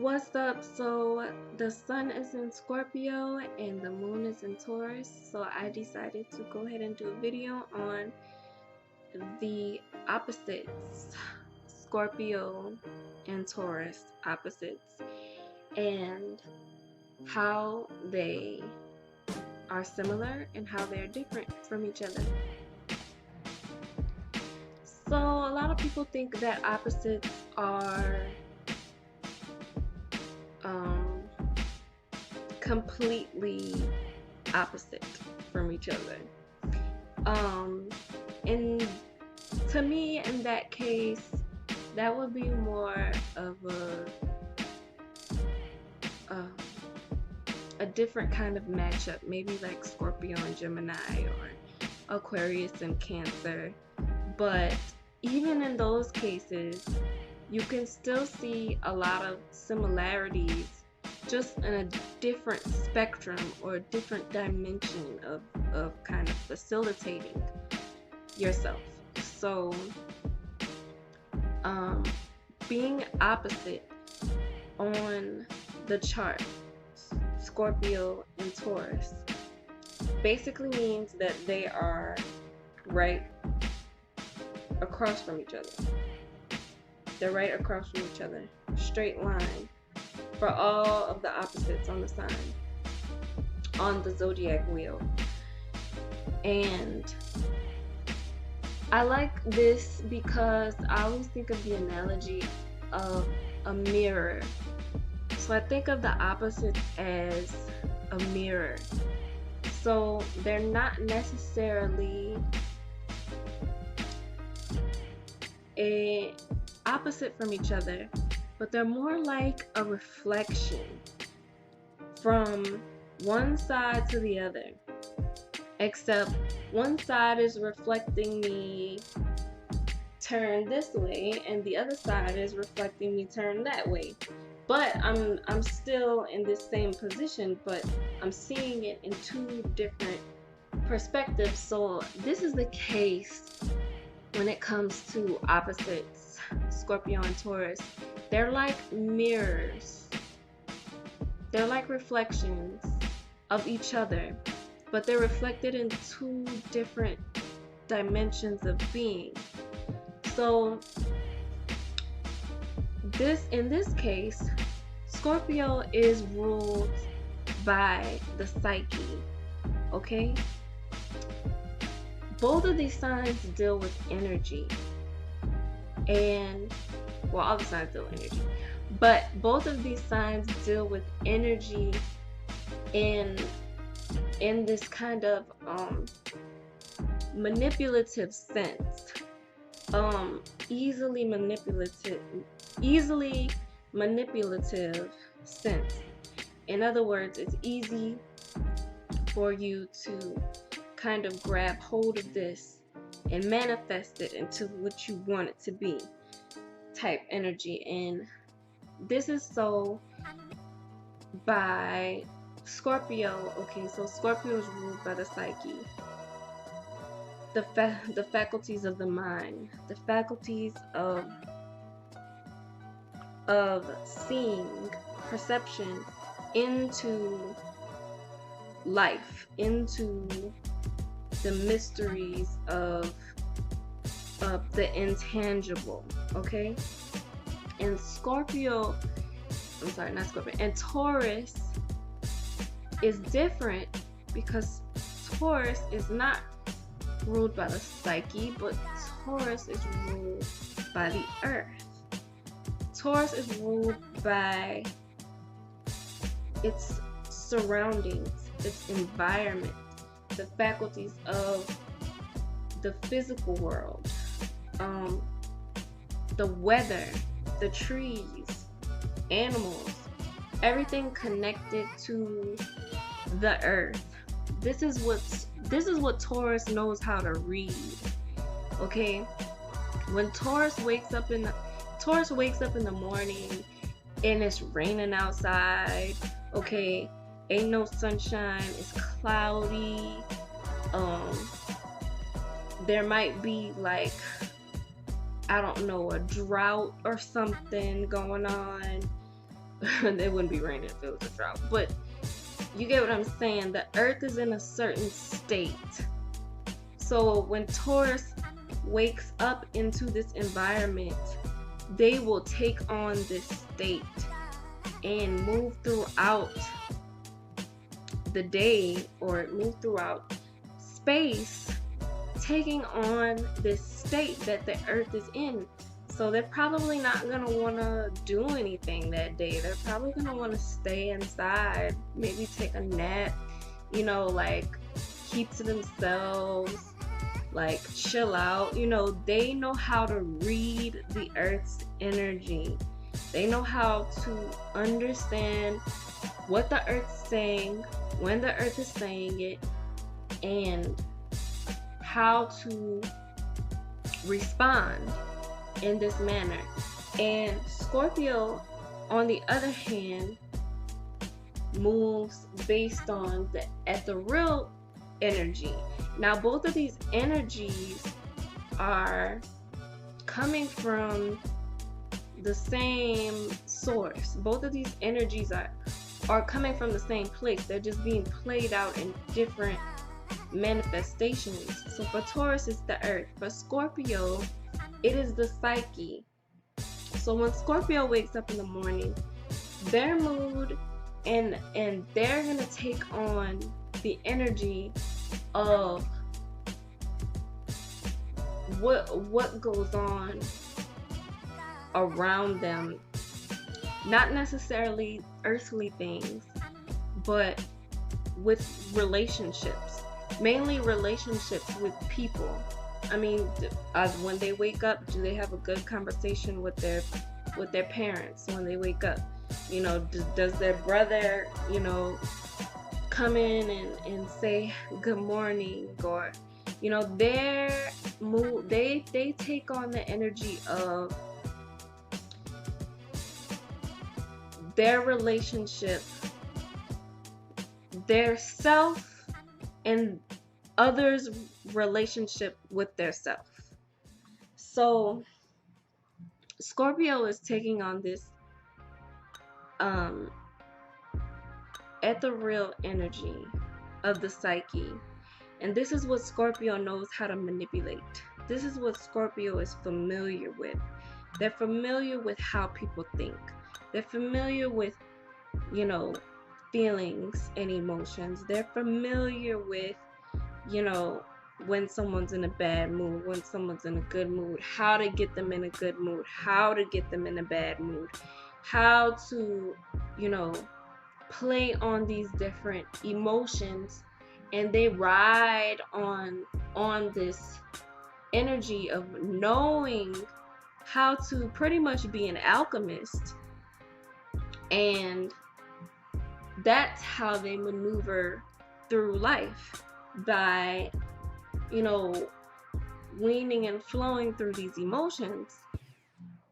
What's up? So the sun is in Scorpio and the moon is in Taurus. So I decided to go ahead and do a video on the opposites, Scorpio and Taurus opposites, and how they are similar and how they're different from each other. So a lot of people think that opposites are completely opposite from each other. And to me, in that case, that would be more of a different kind of matchup, maybe like Scorpio and Gemini or Aquarius and Cancer. But even in those cases, you can still see a lot of similarities, just in a different spectrum or a different dimension of kind of facilitating yourself. So being opposite on the chart, Scorpio and Taurus, basically means that they are right across from each other. They're right across from each other, straight line, for all of the opposites on the sign, on the zodiac wheel. And I like this because I always think of the analogy of a mirror. So I think of the opposites as a mirror. So they're not necessarily opposite from each other, but they're more like a reflection from one side to the other, except one side is reflecting me turn this way and the other side is reflecting me turn that way. But I'm still in this same position, but I'm seeing it in two different perspectives. So this is the case when it comes to opposites, Scorpio and Taurus. They're like mirrors. They're like reflections of each other, but they're reflected in two different dimensions of being. So in this case, Scorpio is ruled by the psyche, okay? Both of these signs deal with energy, and well, all the signs deal with energy, but both of these signs deal with energy in this kind of manipulative sense, easily manipulative sense. In other words, it's easy for you to kind of grab hold of this and manifest it into what you want it to be type energy. And this is so by Scorpio. Okay, so Scorpio is ruled by the psyche, the faculties of the mind, the faculties of seeing, perception into life, into the mysteries of the intangible, okay? And and Taurus is different because Taurus is not ruled by the psyche, but Taurus is ruled by the earth. Taurus is ruled by its surroundings, its environment, the faculties of the physical world, the weather, the trees, animals, everything connected to the earth. This is what Taurus knows how to read. Okay, when Taurus wakes up in the morning and it's raining outside, okay, ain't no sunshine, it's cloudy, there might be like, I don't know, a drought or something going on, It wouldn't be raining if it was a drought. But you get what I'm saying? The earth is in a certain state. So when Taurus wakes up into this environment, they will take on this state and move throughout the day or move throughout space, taking on this state that the earth is in. So they're probably not going to want to do anything that day. They're probably going to want to stay inside, maybe take a nap, you know, like keep to themselves, like chill out. You know, they know how to read the earth's energy. They know how to understand what the earth's saying, when the earth is saying it, and how to respond in this manner. And Scorpio, on the other hand, moves based on the ethereal energy. Now, both of these energies are coming from the same source. Both of these energies are coming from the same place. They're just being played out in different manifestations. So for Taurus, it's the earth. For Scorpio, it is the psyche. So when Scorpio wakes up in the morning, their mood and they're gonna take on the energy of what goes on around them. Not necessarily earthly things, but with relationships. Mainly relationships with people. I mean, when they wake up, do they have a good conversation with their parents when they wake up? You know, does their brother, you know, come in and say good morning? Or, you know, their mood, they take on the energy of their relationship, their self, and others' relationship with their self. So Scorpio is taking on this ethereal energy of the psyche, and this is what Scorpio knows how to manipulate. This is what Scorpio is familiar with. They're familiar with how people think. They're familiar with, you know, feelings and emotions. They're familiar with, you know, when someone's in a bad mood, when someone's in a good mood, how to get them in a good mood, how to get them in a bad mood, how to, you know, play on these different emotions. And they ride on this energy of knowing how to pretty much be an alchemist. And that's how they maneuver through life, by, you know, weaning and flowing through these emotions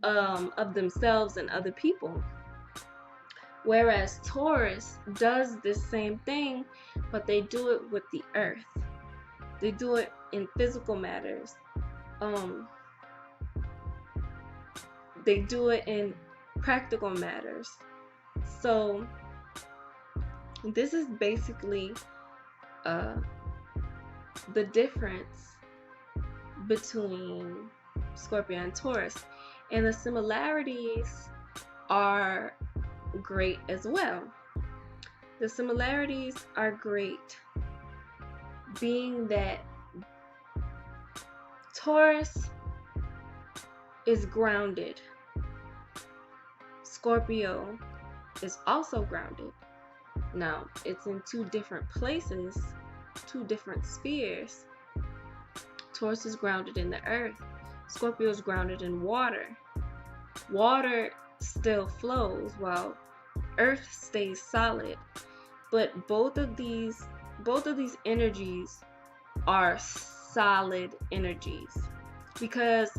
of themselves and other people. Whereas Taurus does the same thing, but they do it with the earth. They do it in physical matters. They do it in practical matters. So this is basically the difference between Scorpio and Taurus. And the similarities are great as well. The similarities are great, being that Taurus is grounded. Scorpio is also grounded. Now, it's in two different places, two different spheres. Taurus is grounded in the earth. Scorpio is grounded in water. Water still flows while earth stays solid. But both of these energies are solid energies, because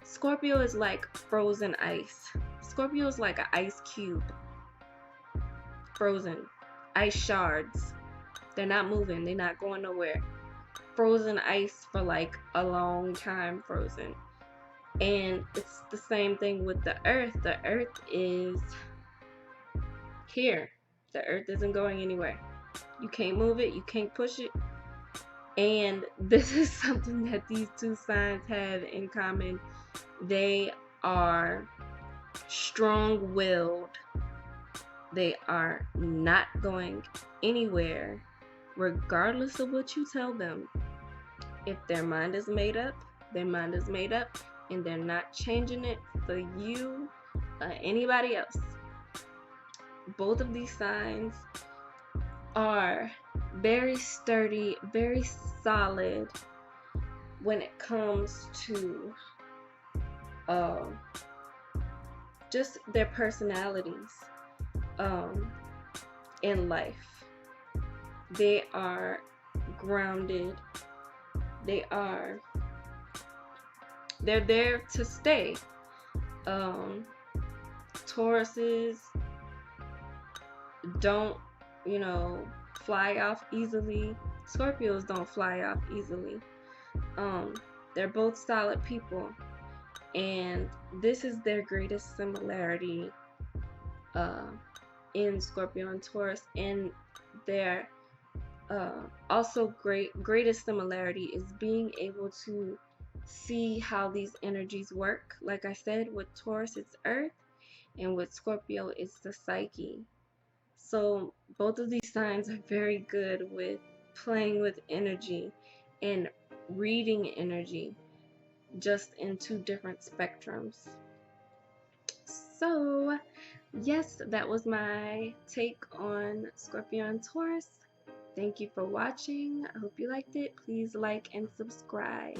Scorpio is like frozen ice. Scorpio is like an ice cube. Frozen. Ice shards. They're not moving. They're not going nowhere. Frozen ice for like a long time frozen. And it's the same thing with the earth. The earth is here. The earth isn't going anywhere. You can't move it, you can't push it. And this is something that these two signs have in common. They are strong-willed. They are not going anywhere, regardless of what you tell them. If their mind is made up, their mind is made up, and they're not changing it for you or anybody else. Both of these signs are very sturdy, very solid when it comes to just their personalities in life. They are grounded. They're there to stay. Tauruses don't, fly off easily. Scorpios don't fly off easily. They're both solid people, and this is their greatest similarity in Scorpio and Taurus, and their also greatest similarity is being able to see how these energies work. Like I said, with Taurus it's earth, and with Scorpio it's the psyche. So both of these signs are very good with playing with energy and reading energy, just in two different spectrums. So yes, that was my take on Scorpio and Taurus. Thank you for watching. I hope you liked it. Please like and subscribe.